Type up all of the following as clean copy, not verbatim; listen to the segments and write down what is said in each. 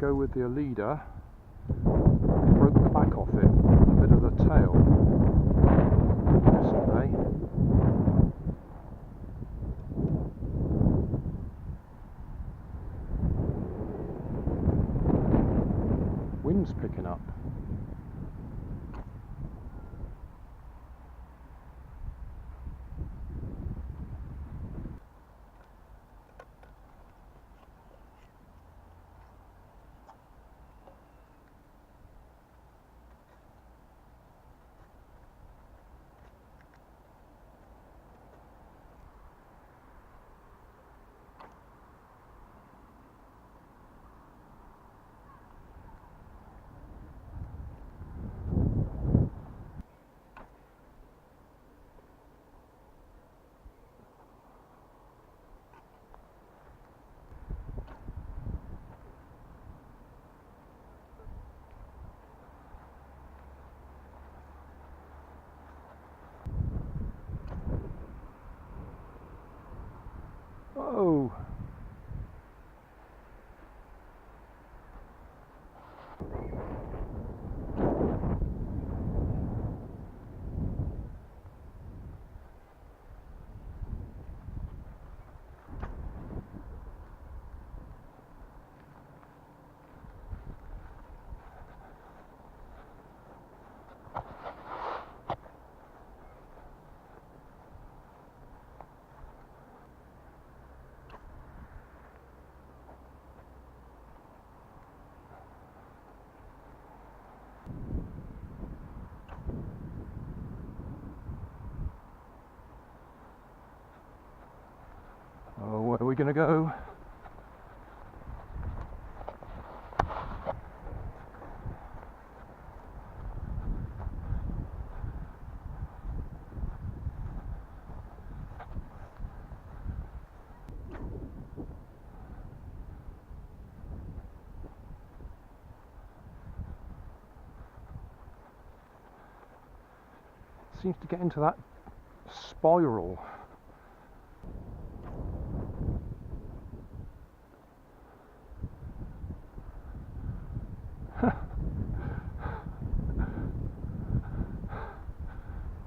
go with the Aleda, broke the back off it, a bit of the tail yesterday. Wind's picking up. Oh, where are we going to go? Seems to get into that spiral.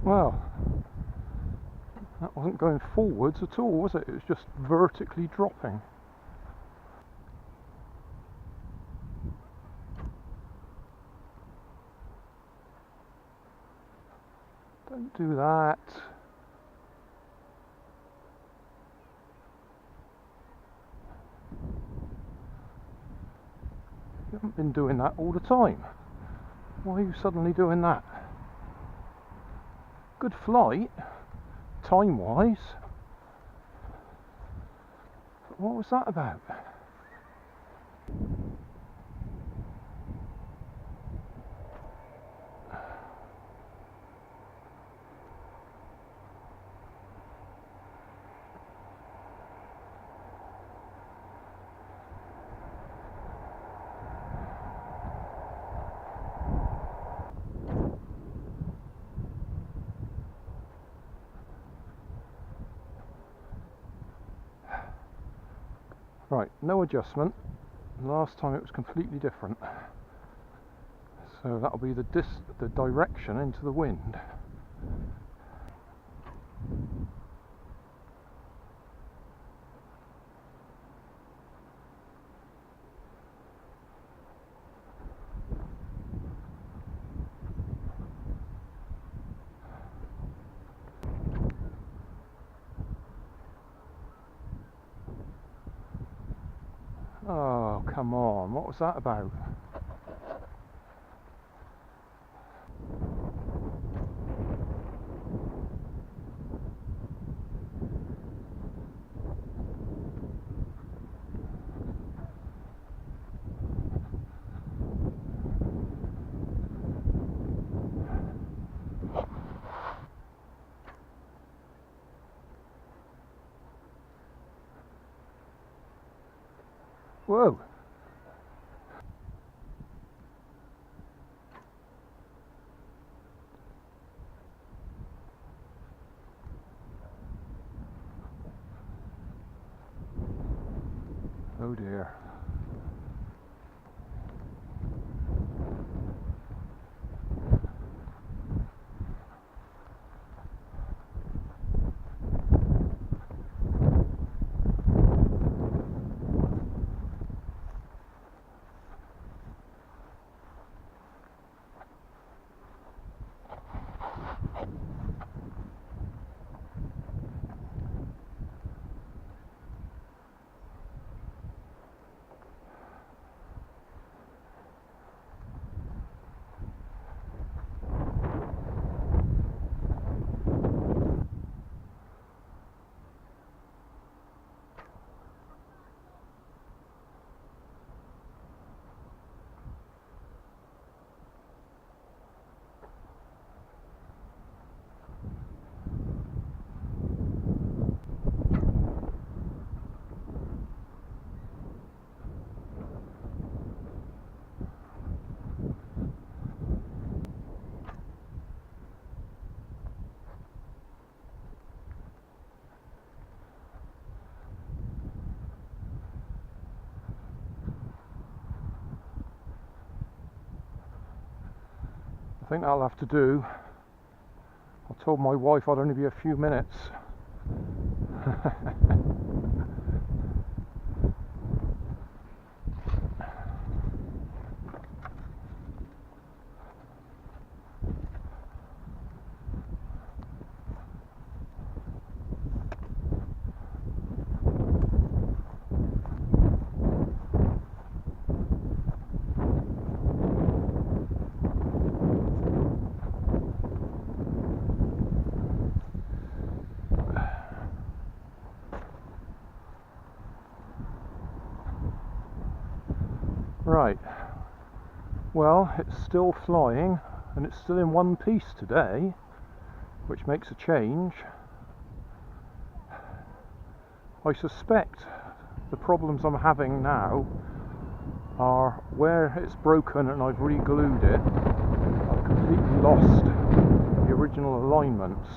Well, that wasn't going forwards at all, was it? It was just vertically dropping. Don't do that. You haven't been doing that all the time. Why are you suddenly doing that? Good flight, time-wise. But what was that about? Right, no adjustment. Last time it was completely different. So that'll be the direction into the wind. Oh, come on, what was that about? Whoa! Oh dear. I think that'll have to do. I told my wife I'd only be a few minutes. Right, well, it's still flying and it's still in one piece today, which makes a change. I suspect the problems I'm having now are where it's broken and I've re-glued it, I've completely lost the original alignments.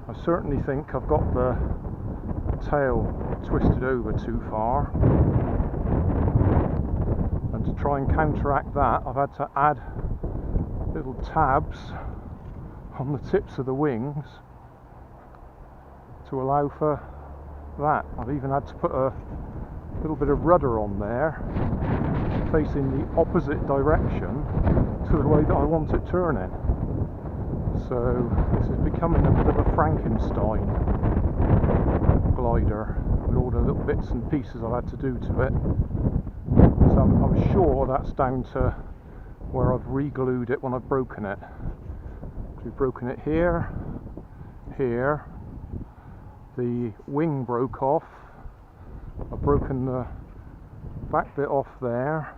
I certainly think I've got the tail twisted over too far. And to try and counteract that, I've had to add little tabs on the tips of the wings to allow for that. I've even had to put a little bit of rudder on there facing the opposite direction to the way that I want it turning. So this is becoming a bit of a Frankenstein glider with all the little bits and pieces I've had to do to it. So I'm sure that's down to where I've re-glued it when I've broken it. We've broken it here, here, the wing broke off, I've broken the back bit off there,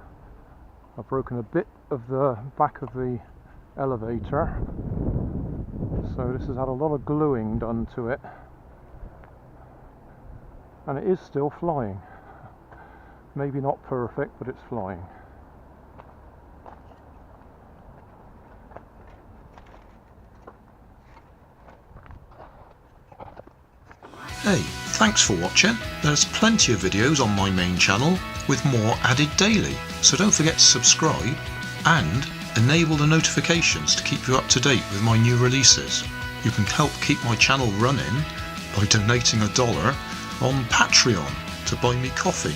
I've broken a bit of the back of the elevator, so this has had a lot of gluing done to it, and it is still flying. Maybe not perfect, but it's flying. Hey, thanks for watching. There's plenty of videos on my main channel with more added daily, so don't forget to subscribe and enable the notifications to keep you up to date with my new releases. You can help keep my channel running by donating $1 on Patreon to buy me coffee.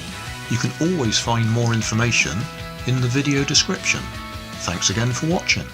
You can always find more information in the video description. Thanks again for watching.